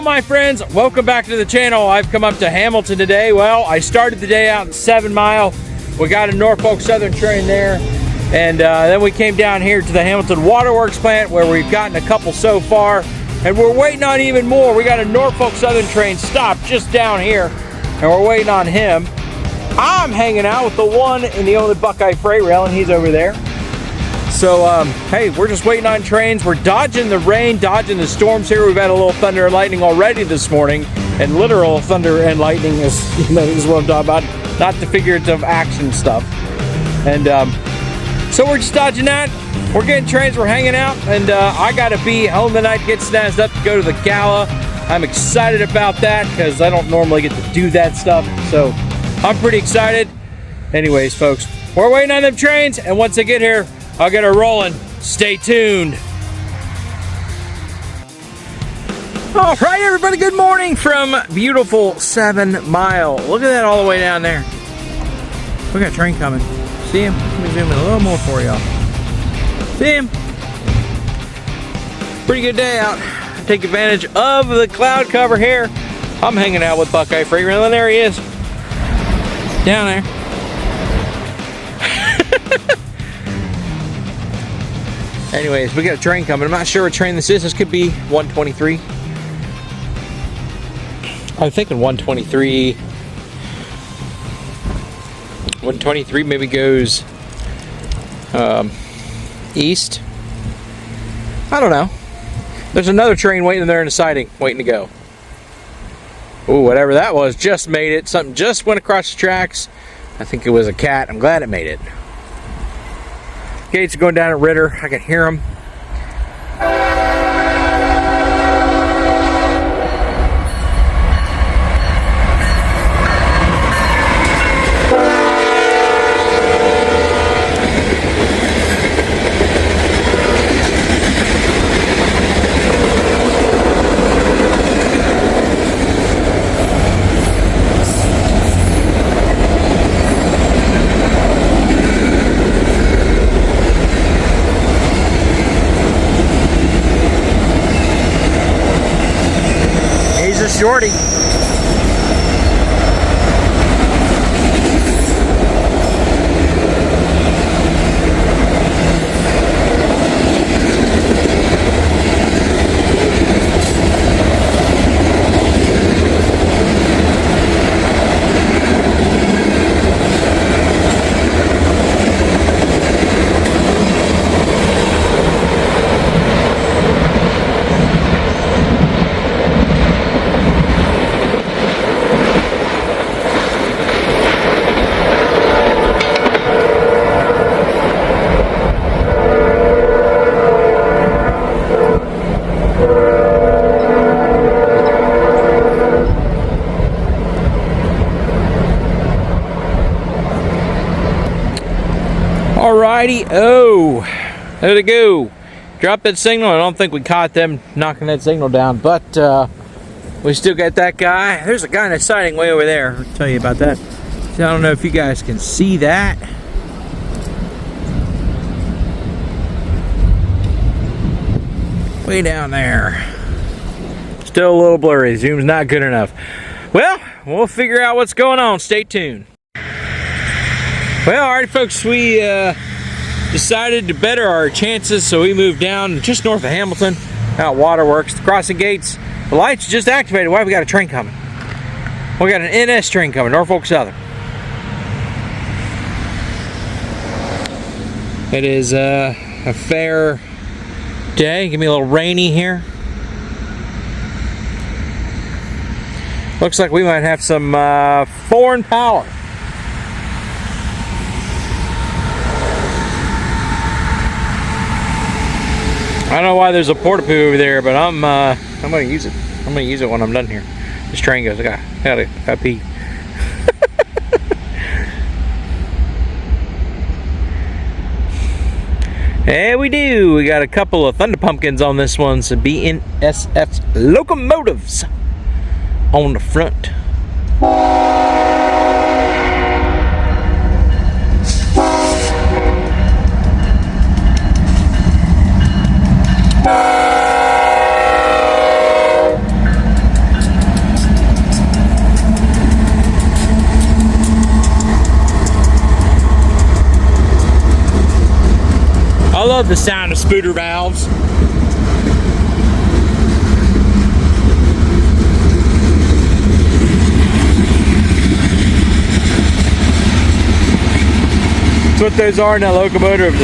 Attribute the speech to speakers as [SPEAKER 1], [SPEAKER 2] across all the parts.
[SPEAKER 1] Hello my friends, welcome back to the channel. I've come up to Hamilton today. Well, I started the day out in 7 Mile. We got a Norfolk Southern train there, and then we came down here to the Hamilton Waterworks plant where we've gotten a couple so far, and we're waiting on even more. We got a Norfolk Southern train stopped just down here, and we're waiting on him. I'm hanging out with the one and the only Buckeye freight rail, and he's over there. So, hey, we're just waiting on trains. We're dodging the rain, dodging the storms here. We've had a little thunder and lightning already this morning, and literal thunder and lightning is, is what I'm talking about, not the figurative action stuff. And so we're just dodging that. We're getting trains, we're hanging out, and I gotta be home tonight, get snazzed up to go to the gala. I'm excited about that because I don't normally get to do that stuff, so I'm pretty excited. Anyways, folks, we're waiting on them trains, and once they get here, I'll get her rolling. Stay tuned. All right, everybody, good morning from beautiful 7 Mile. Look at that all the way down there. We got a train coming. See him? Let me zoom in a little more for y'all. See him? Pretty good day out. Take advantage of the cloud cover here. I'm hanging out with Buckeye Freight Rail, and there he is. Down there. Anyways, we got a train coming. I'm not sure what train this is. This could be 123. I'm thinking 123. 123 maybe goes east. I don't know. There's another train waiting there in the siding, waiting to go. Ooh, whatever that was, just made it. Something just went across the tracks. I think it was a cat. I'm glad it made it. Gates are going down at Ritter. I can hear them. Shorty. Alrighty, oh, there they go. Drop that signal. I don't think we caught them knocking that signal down, but we still got that guy. There's a guy in the siding way over there. I'll tell you about that. So I don't know if you guys can see that. Way down there. Still a little blurry. Zoom's not good enough. Well, we'll figure out what's going on. Stay tuned. Well, alright folks, we decided to better our chances, so we moved down just north of Hamilton, out Waterworks, the crossing gates. The lights just activated. Why? We got a train coming. We got an NS train coming, Norfolk Southern. It is a fair day. Give me a little rainy here. Looks like we might have some foreign power. I don't know why there's a porta-poo over there, but I'm gonna use it. I'm gonna use it when I'm done here. This train goes. I gotta pee. Yeah, we do. We got a couple of Thunder Pumpkins on this one. So BNSF locomotives on the front. love the sound of spooter valves. That's what those are in that locomotive.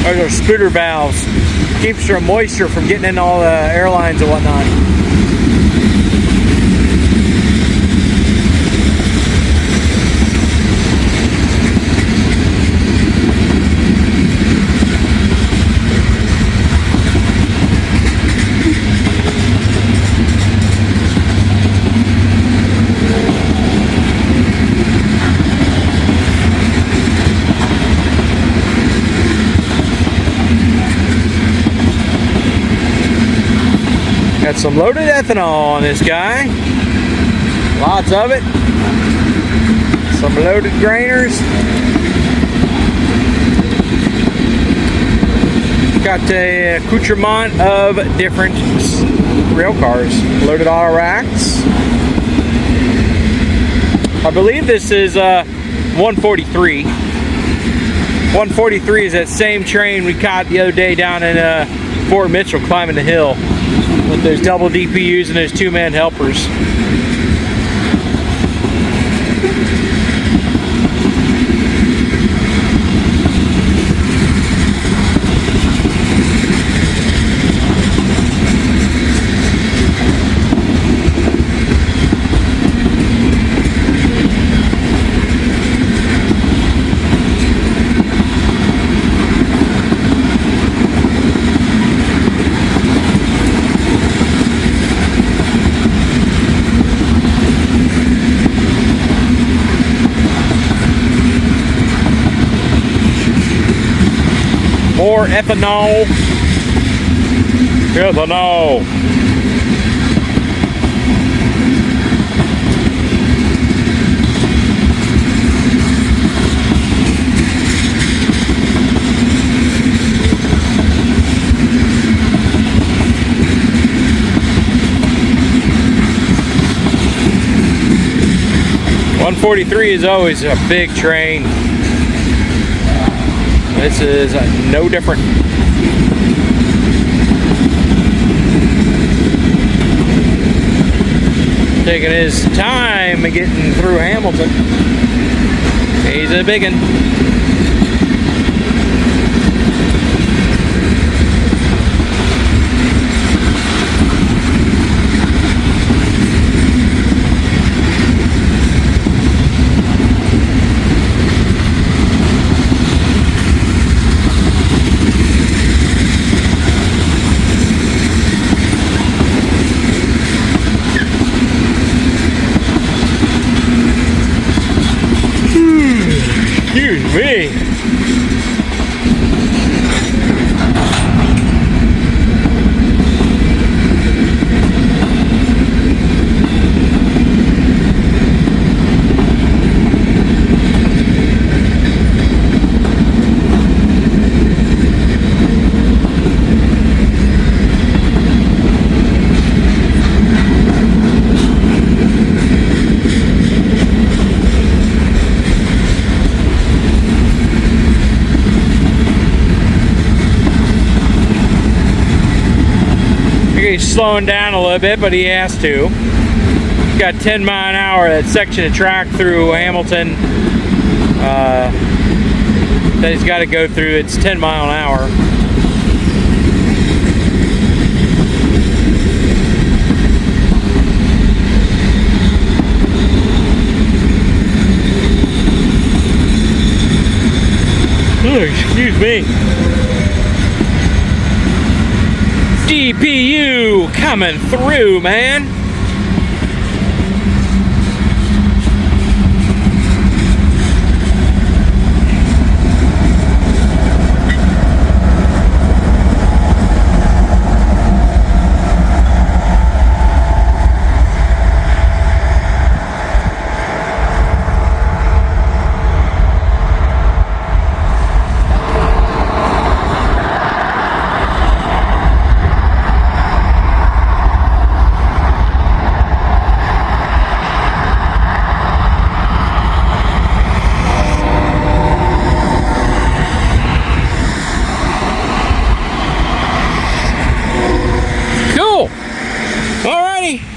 [SPEAKER 1] Those are spooter valves. Keeps your moisture from getting in all the airlines and whatnot. Got some loaded ethanol on this guy. Lots of it. Some loaded grainers. Got a accoutrement of different rail cars. Loaded auto racks. I believe this is 143. 143 is that same train we caught the other day down in Fort Mitchell climbing the hill with those double DPUs and those two-man helpers. More ethanol. Ethanol. .143 is always a big train. This is no different. Taking his time getting through Hamilton. He's a big one. Excuse me. He's slowing down a little bit, but he has to. He's got 10 mile an hour, that section of track through Hamilton that he's got to go through. It's 10 mile an hour. Oh, excuse me. DPU coming through, man.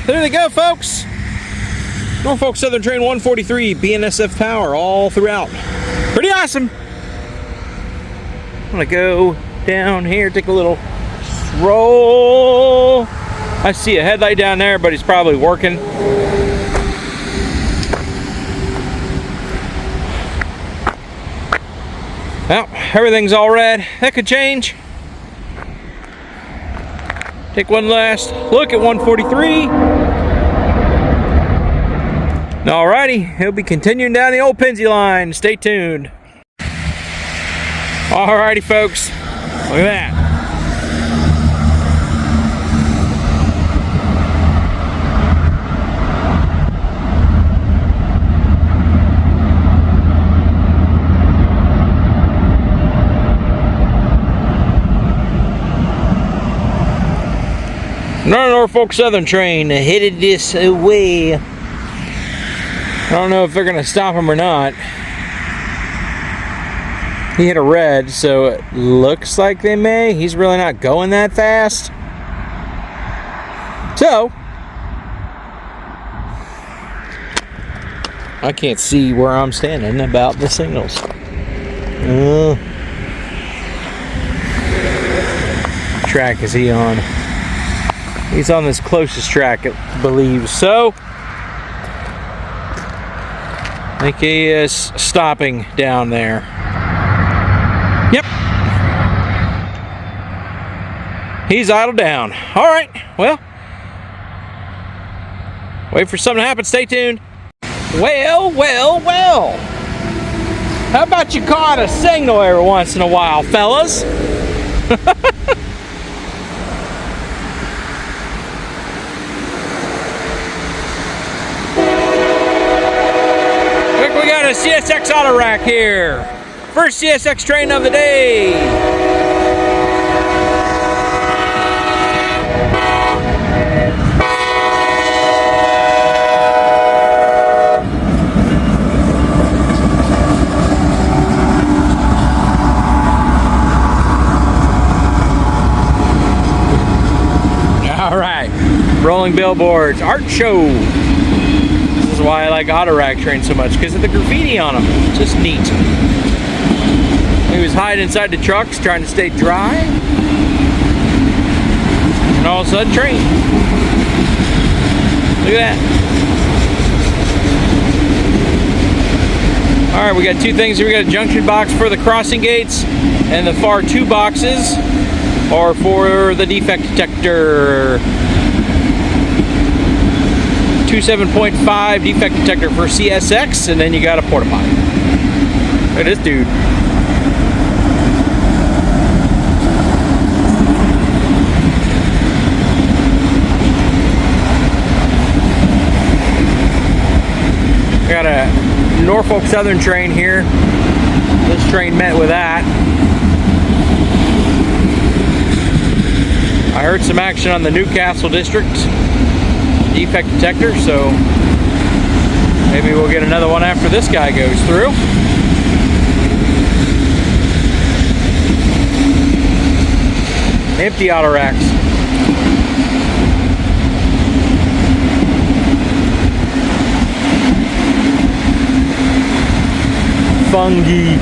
[SPEAKER 1] there they go, folks. Norfolk Southern Train 143, BNSF power all throughout. Pretty awesome. I'm gonna go down here, take a little stroll. I see a headlight down there, but he's probably working. Well, everything's all red. That could change. Take one last look at 143. Alrighty, he'll be continuing down the old Pennsy line. Stay tuned. Alrighty, folks. Look at that. Norfolk Southern train headed this way. I don't know if they're going to stop him or not. He hit a red, so it looks like they may. He's really not going that fast. So, I can't see where I'm standing about the signals. Track is he on? He's on this closest track, I believe. So, I think he is stopping down there. Yep. He's idled down. All right. Well, wait for something to happen. Stay tuned. Well. How about you caught a signal every once in a while, fellas? We got a CSX auto rack here. First CSX train of the day. All right, rolling billboards, art show. This is why I like auto rack trains so much, because of the graffiti on them. Just neat. He was hiding inside the trucks trying to stay dry. And all of a sudden, train. Look at that. Alright, we got two things here. We got a junction box for the crossing gates, and the far two boxes are for the defect detector. 27.5 defect detector for CSX, and then you got a porta potty. Look at this dude. Got a Norfolk Southern train here. This train met with that. I heard some action on the Newcastle district defect detector, so maybe we'll get another one after this guy goes through. Empty auto racks. Fungi.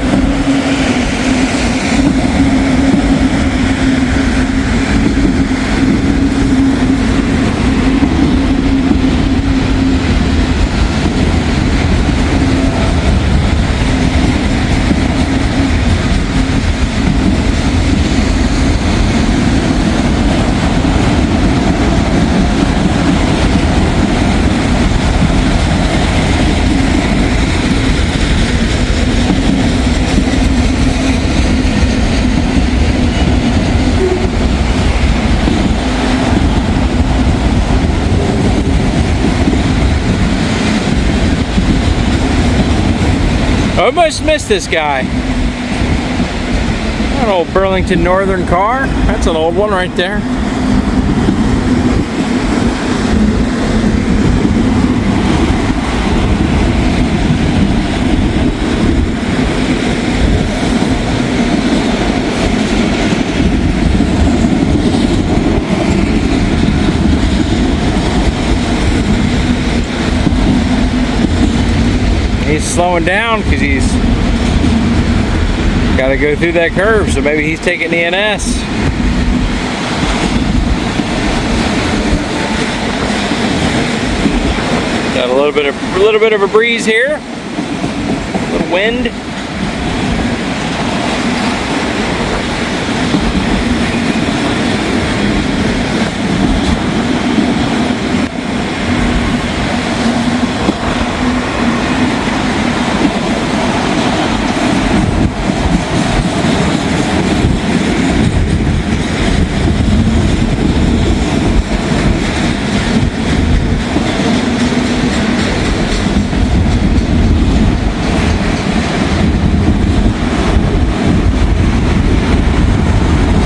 [SPEAKER 1] I almost missed this guy. An old Burlington Northern car. That's an old one right there. he's slowing down because he's got to go through that curve. So maybe he's taking the NS. Got a little bit of a breeze here. A little wind.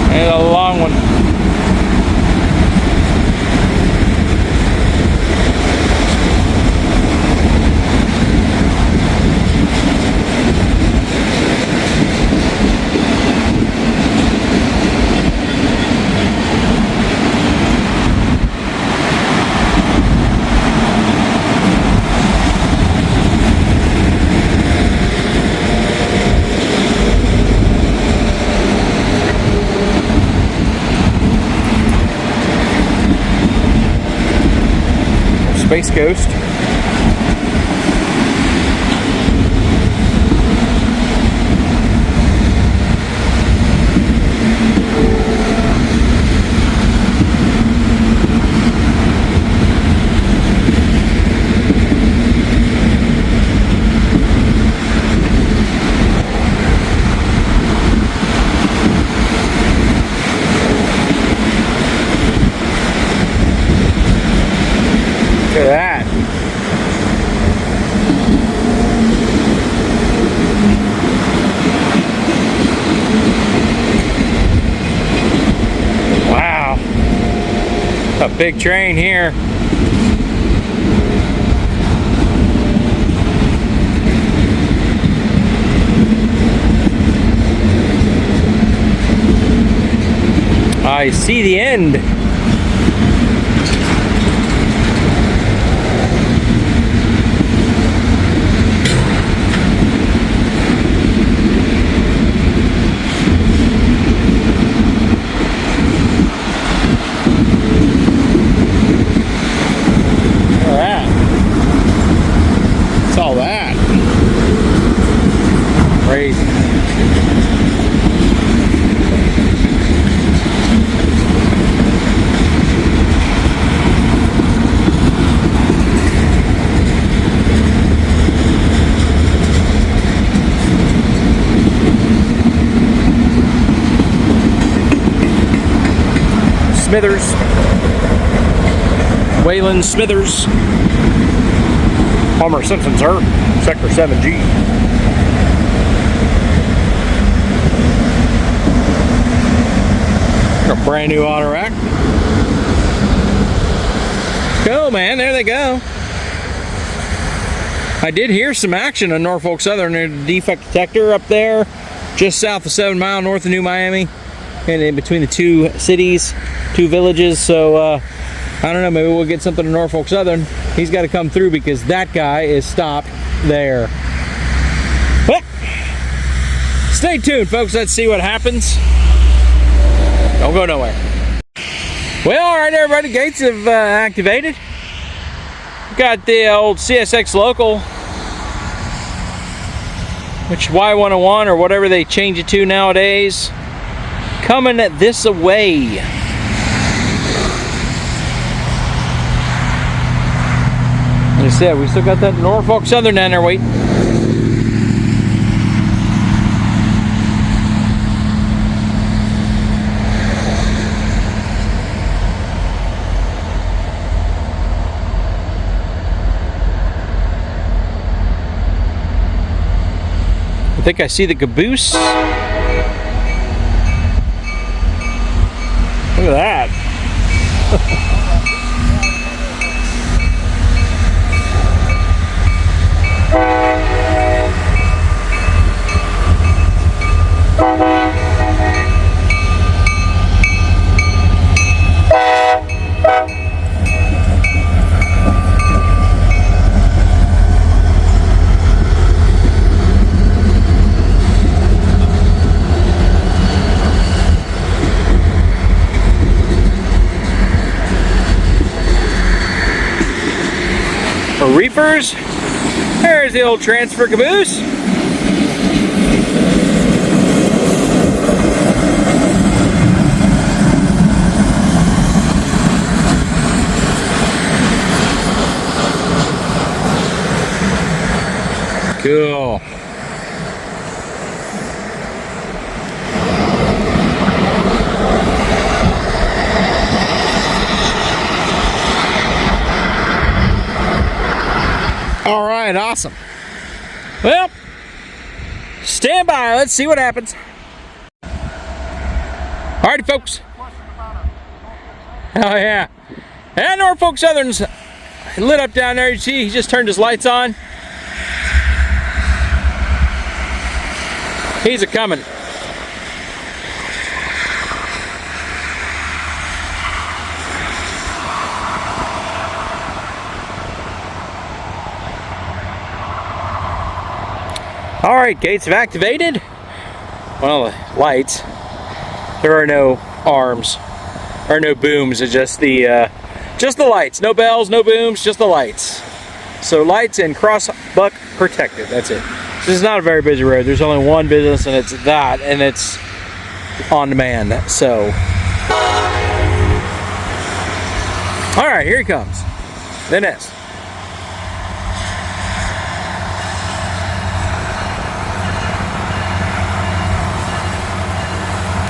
[SPEAKER 1] And a long one. Space Coast. Look at that. Wow. A big train here. I see the end. All that. Crazy. Smithers. Waylon Smithers. Homer Simpson, sir. Sector 7G. A brand new auto rack. Cool, man. There they go. I did hear some action on Norfolk Southern. There's a defect detector up there, just south of 7 Mile, north of New Miami, and in between the two cities, two villages. So I don't know. Maybe we'll get something to Norfolk Southern. He's got to come through because that guy is stopped there. But stay tuned, folks. Let's see what happens. Don't go nowhere. Well, all right, everybody. Gates have activated. Got the old CSX local, which Y101 or whatever they change it to nowadays, coming this way. Like I said, we still got that Norfolk Southern down there waiting. I think I see the caboose. Look at that. transfers. There's the old transfer caboose. Cool. All right, awesome. Well, stand by. Let's see what happens. All righty, folks. Oh, yeah. And Norfolk Southern's lit up down there. You see, he just turned his lights on. He's a coming. All right, gates have activated. Well, lights. There are no arms or no booms. It's just the lights. No bells, no booms, just the lights. So lights and cross buck protected. That's it. This is not a very busy road. There's only one business, and it's that, and it's on demand. So, all right, here he comes. The nest.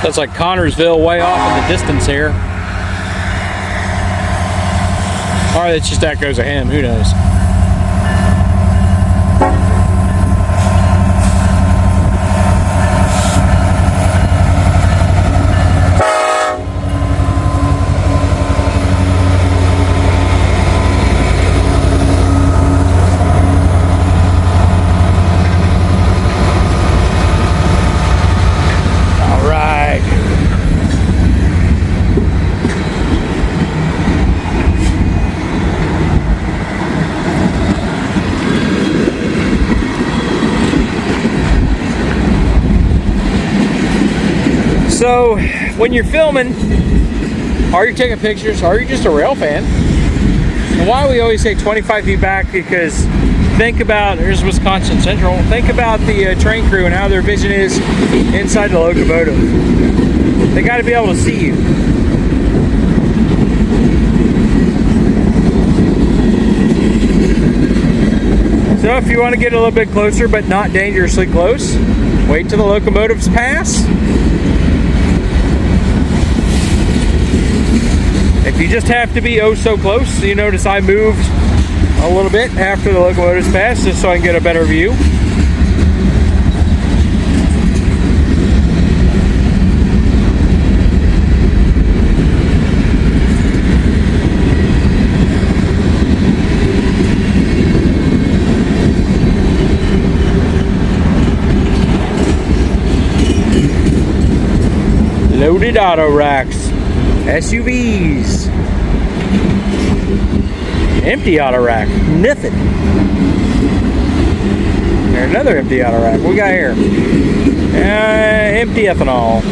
[SPEAKER 1] That's like Connorsville way off in the distance here. Or it's just echoes of him, who knows. So when you're filming, or you're taking pictures, or you're just a rail fan, and why we always say 25 feet back, because think about, here's Wisconsin Central, think about the train crew and how their vision is inside the locomotive. They got to be able to see you. So if you want to get a little bit closer but not dangerously close, wait till the locomotives pass. If you just have to be oh so close, you notice I moved a little bit after the locomotives passed just so I can get a better view. Loaded auto racks. SUVs. Empty auto rack. Nothing. There's another empty auto rack. What we got here? Empty ethanol.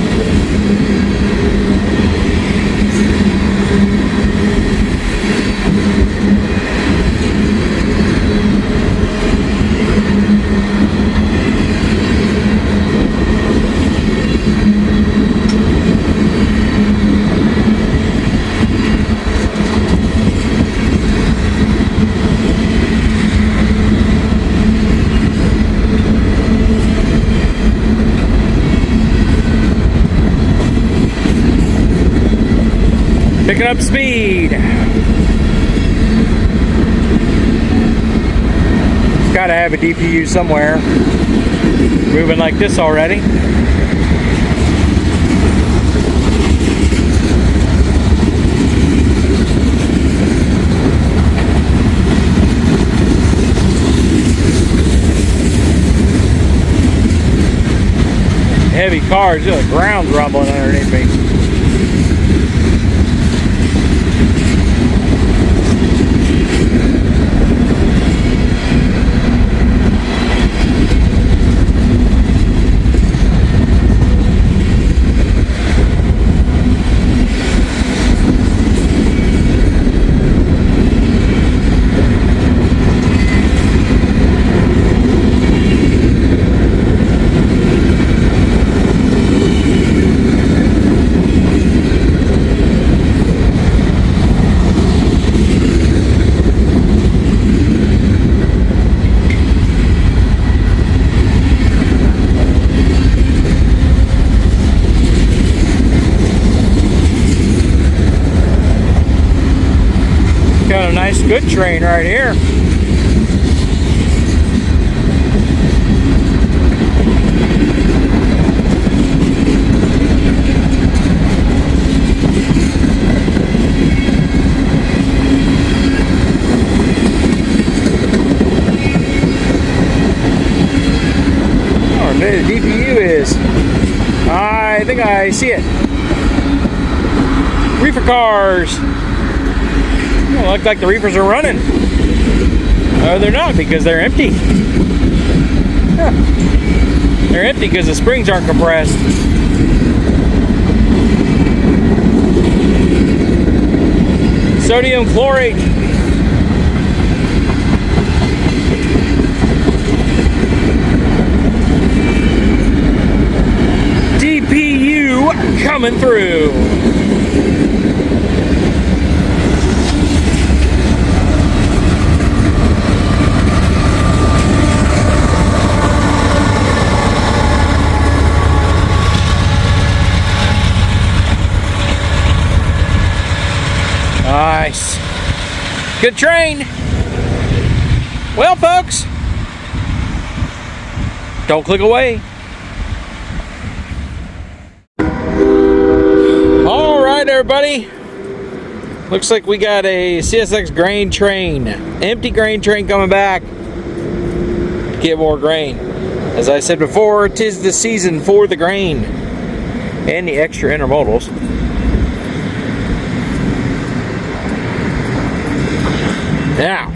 [SPEAKER 1] Picking up speed. It's got to have a DPU somewhere. Moving like this already. Heavy cars, the ground's rumbling underneath me. Got a nice good train right here. The DPU is, I think I see it. Reefer cars. Well, look like the reefers are running. Oh, they're not because they're empty. Huh. They're empty because the springs aren't compressed. Sodium chlorate. DPU coming through. Nice. Good train. Well, folks, don't click away. All right, everybody. Looks like we got a CSX grain train, empty grain train coming back to get more grain. As I said before, 'tis the season for the grain and the extra intermodals. Now,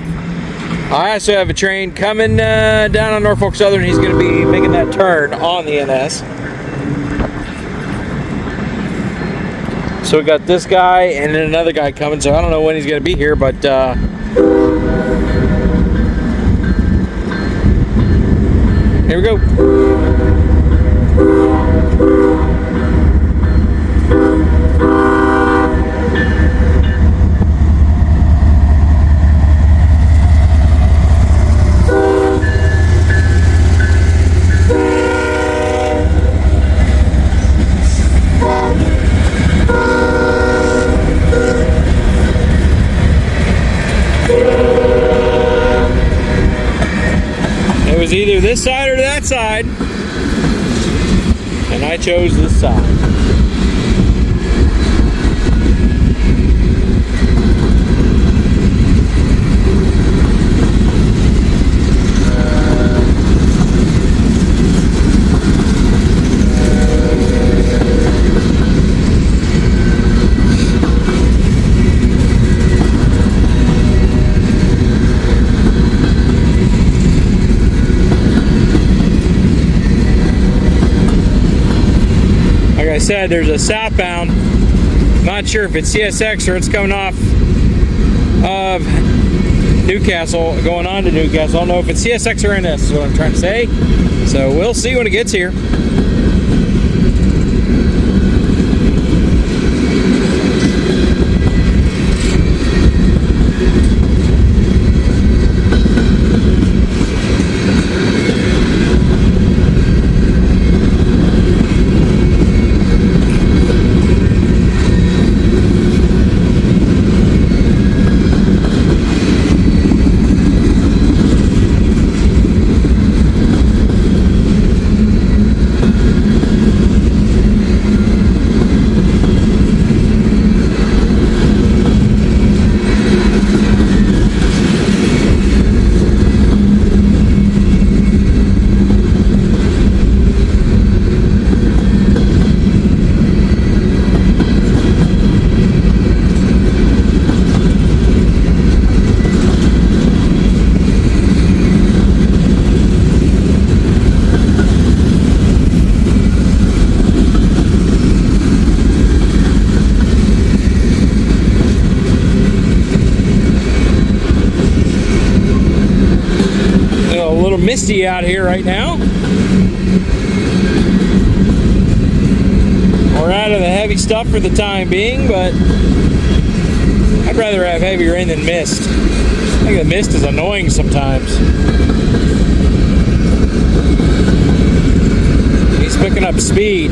[SPEAKER 1] I also have a train coming down on Norfolk Southern. He's going to be making that turn on the NS. So we got this guy and then another guy coming. So I don't know when he's going to be here, but here we go. It was either this side or that side, and I chose this side. Like I said, there's a southbound. Not sure if it's CSX or it's coming off of Newcastle, going on to Newcastle. I don't know if it's CSX or NS is what I'm trying to say. So we'll see when it gets here. Misty out here right now. We're out of the heavy stuff for the time being, but I'd rather have heavy rain than mist. I think the mist is annoying sometimes. He's picking up speed.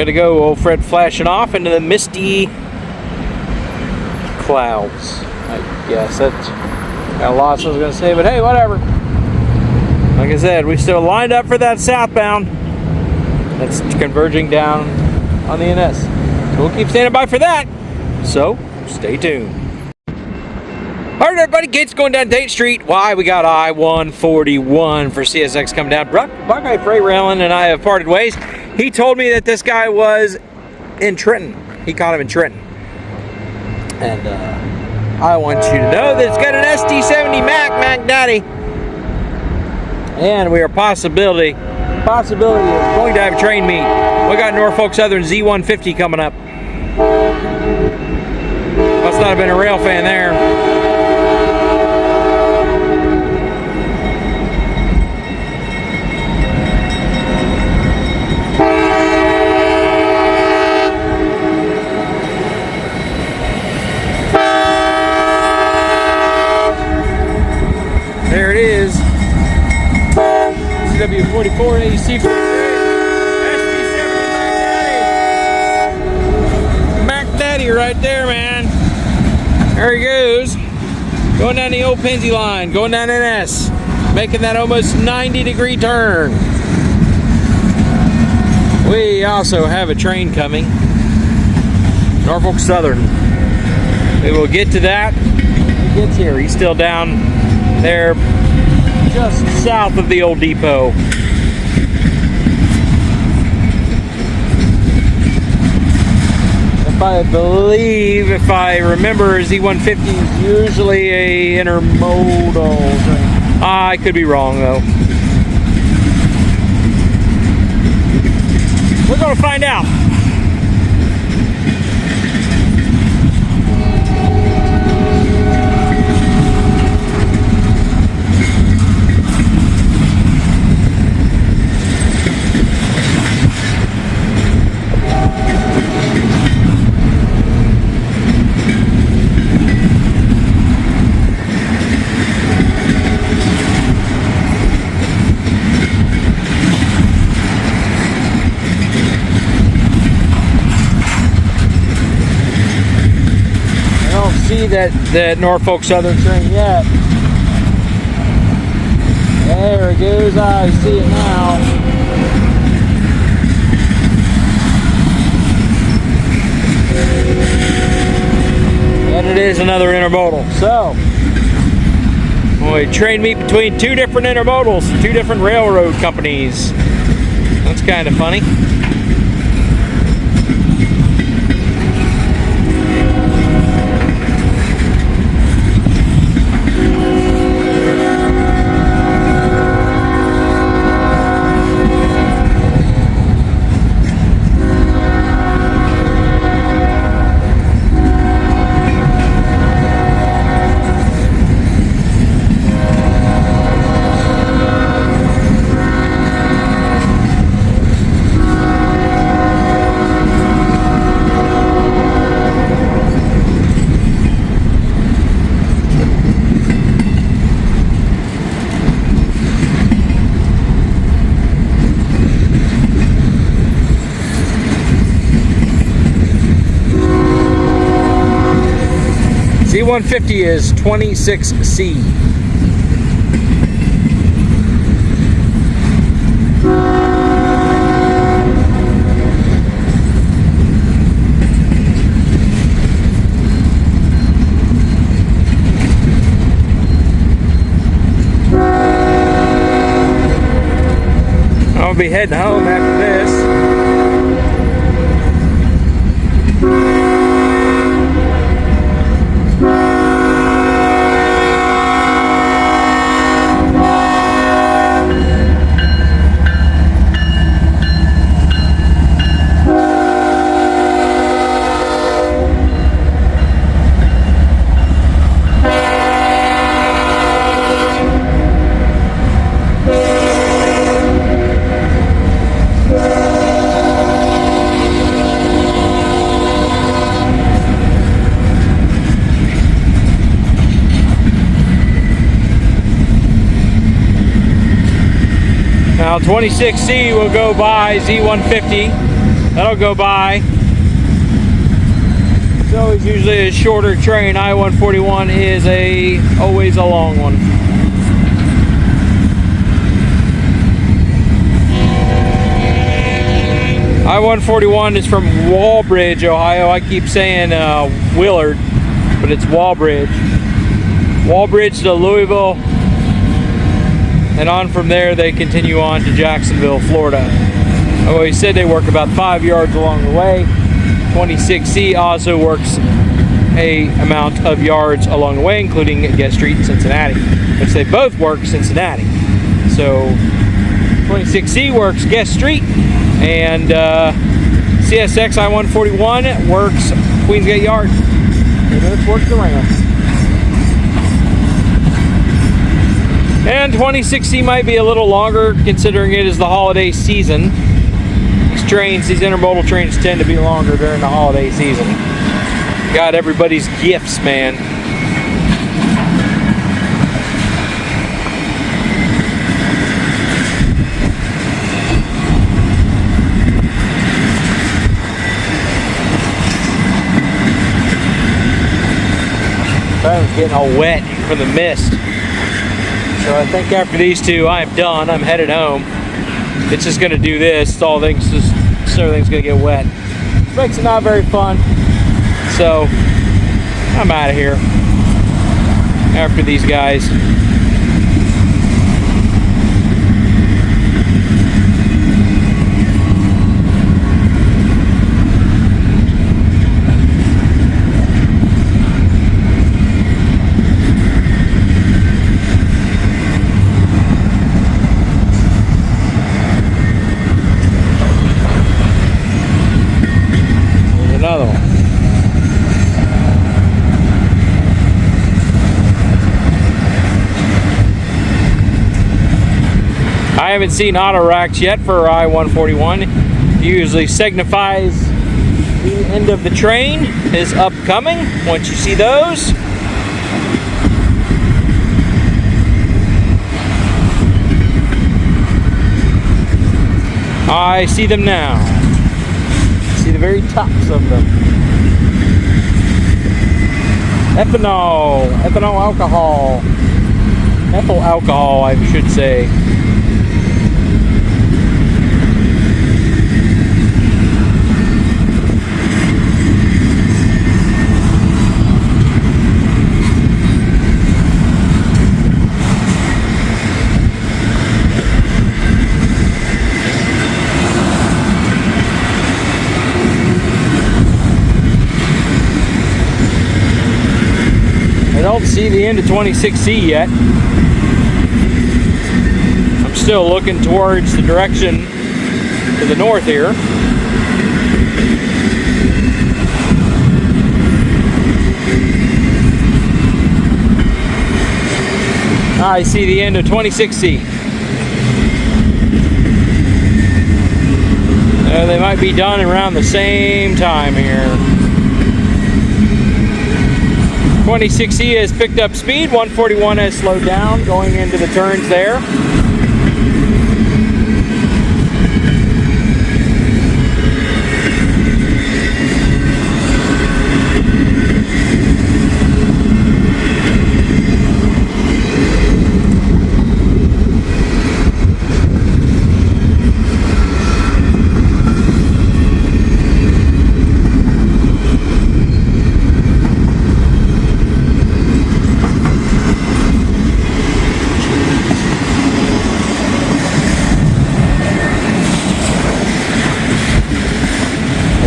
[SPEAKER 1] There to go, old Fred flashing off into the misty clouds. I guess that's got lost what I was going to say, but hey, whatever. Like I said, we still lined up for that southbound that's converging down on the NS. So we'll keep standing by for that. So stay tuned. All right, everybody, Gates going down Date Street. Why? We got I-141 for CSX coming down. Buckeye Freight Railing and I have parted ways. He told me that this guy was in Trenton. He caught him in Trenton. And I want you to know that it's got an SD70 Mac Daddy. And we are possibility is going to have a train meet. We got Norfolk Southern Z150 coming up. Must not have been a rail fan there. There it is. CW44 AC SD70 Mac Daddy right there, man. There he goes. Going down the old Penzie line, going down NS, making that almost 90-degree turn. We also have a train coming. Norfolk Southern. We will get to that when he gets here. He's still down there just south of the old depot. If I remember, Z150 is usually a intermodal train. I could be wrong though. We're going to find out. See that Norfolk Southern train yet. There it goes. I see it now. And it is another intermodal. So, we train meet between two different intermodals, two different railroad companies. That's kind of funny. Z150 is 26C. I'll be heading home after this. Now 26C will go by Z150 That'll go by. It's always usually a shorter train. I-141 is always a long one. I-141 is from Walbridge, Ohio. I keep saying Willard, but it's Walbridge. Walbridge to Louisville, and on from there they continue on to Jacksonville, Florida. I always said they work about 5 yards along the way. 26C also works a amount of yards along the way, including Guest Street in Cincinnati, which they both work Cincinnati. So 26C works Guest Street, and CSX I-141 works Queensgate Yard. They both work the ramp. And 26C might be a little longer considering it is the holiday season. These intermodal trains tend to be longer during the holiday season. Got everybody's gifts, man. I was getting all wet from the mist. So I think after these two, I am done. I'm headed home. It's just gonna do this. It's all things, just everything's gonna get wet. Makes it not very fun. So I'm out of here after these guys. Another one. I haven't seen auto racks yet for I-141. Usually signifies the end of the train is upcoming. Once you see those, I see them now. See the very tops of them. Ethanol alcohol. Ethyl alcohol, I should say. I don't see the end of 26C yet. I'm still looking towards the direction to the north here. I see the end of 26C. They might be done around the same time here. 26C has picked up speed, 141 has slowed down going into the turns there.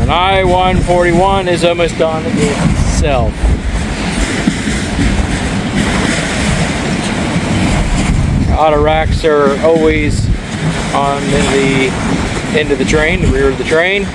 [SPEAKER 1] I-141 is almost done itself. Auto racks are always on the end of the train, the rear of the train.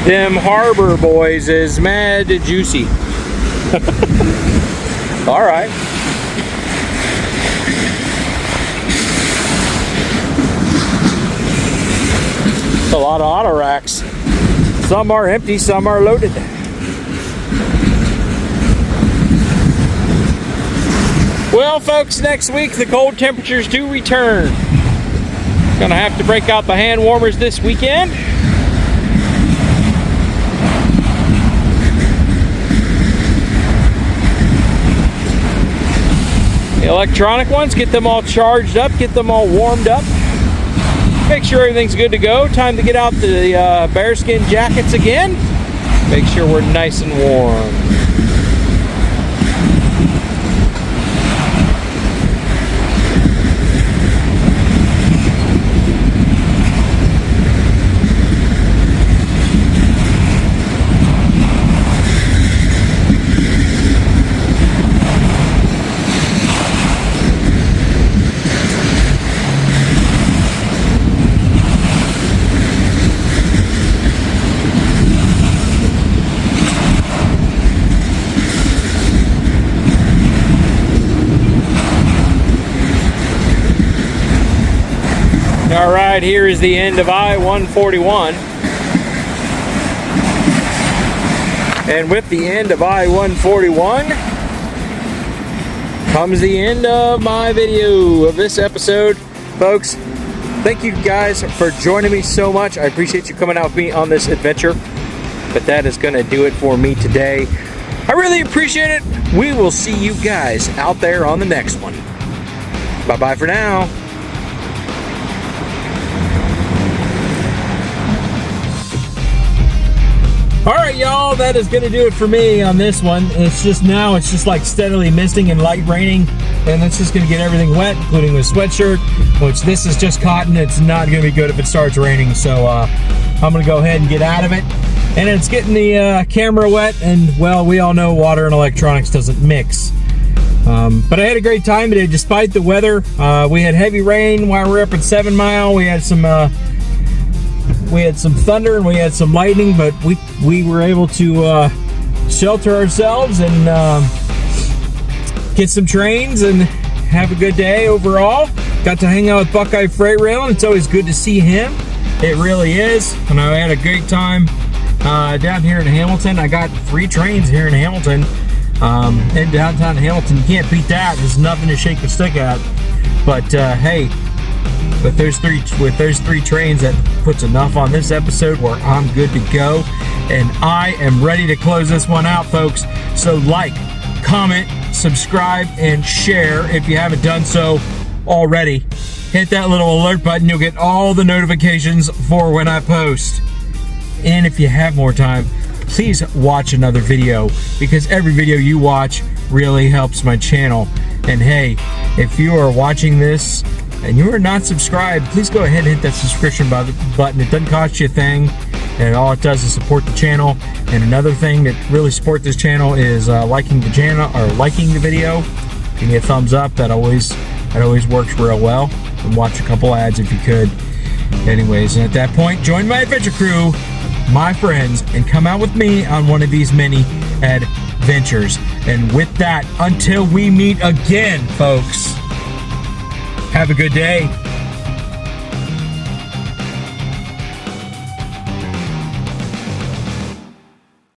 [SPEAKER 1] Them Harbor boys is mad juicy. All right. A lot of auto racks. Some are empty, some are loaded. Well, folks, next week the cold temperatures do return. Gonna have to break out the hand warmers this weekend. The electronic ones, get them all charged up, get them all warmed up. Make sure everything's good to go. Time to get out the bearskin jackets again. Make sure we're nice and warm. All right, here is the end of I-141. And with the end of I-141 comes the end of my video of this episode. Folks, thank you guys for joining me so much. I appreciate you coming out with me on this adventure. But that is going to do it for me today. I really appreciate it. We will see you guys out there on the next one. Bye-bye for now. Alright, y'all, that is going to do it for me on this one. It's just like steadily misting and light raining, and it's just going to get everything wet, including the sweatshirt, which this is just cotton. It's not going to be good if it starts raining, so I'm going to go ahead and get out of it. And it's getting the camera wet, and, well, we all know water and electronics doesn't mix. But I had a great time today, despite the weather. We had heavy rain while we were up at 7 Mile. We had some thunder and we had some lightning, but we were able to shelter ourselves and get some trains and have a good day overall. Got to hang out with Buckeye Freight Rail, and it's always good to see him. It really is. And I had a great time down here in Hamilton. I got 3 trains here in Hamilton, in downtown Hamilton. You can't beat that. There's nothing to shake the stick at. But hey, with those three trains, that puts enough on this episode where I'm good to go, and I am ready to close this one out, folks. So like, comment, subscribe, and share if you haven't done so already. Hit that little alert button. You'll get all the notifications for when I post. And if you have more time, please watch another video, because every video you watch really helps my channel. And hey, if you are watching this and you are not subscribed, please go ahead and hit that subscription button. It doesn't cost you a thing, and all it does is support the channel. And another thing that really supports this channel is liking the channel, or liking the video. Give me a thumbs up. That always works real well. And watch a couple ads if you could. Anyways, and at that point, join my adventure crew, my friends, and come out with me on one of these mini adventures. And with that, until we meet again, folks, have a good day.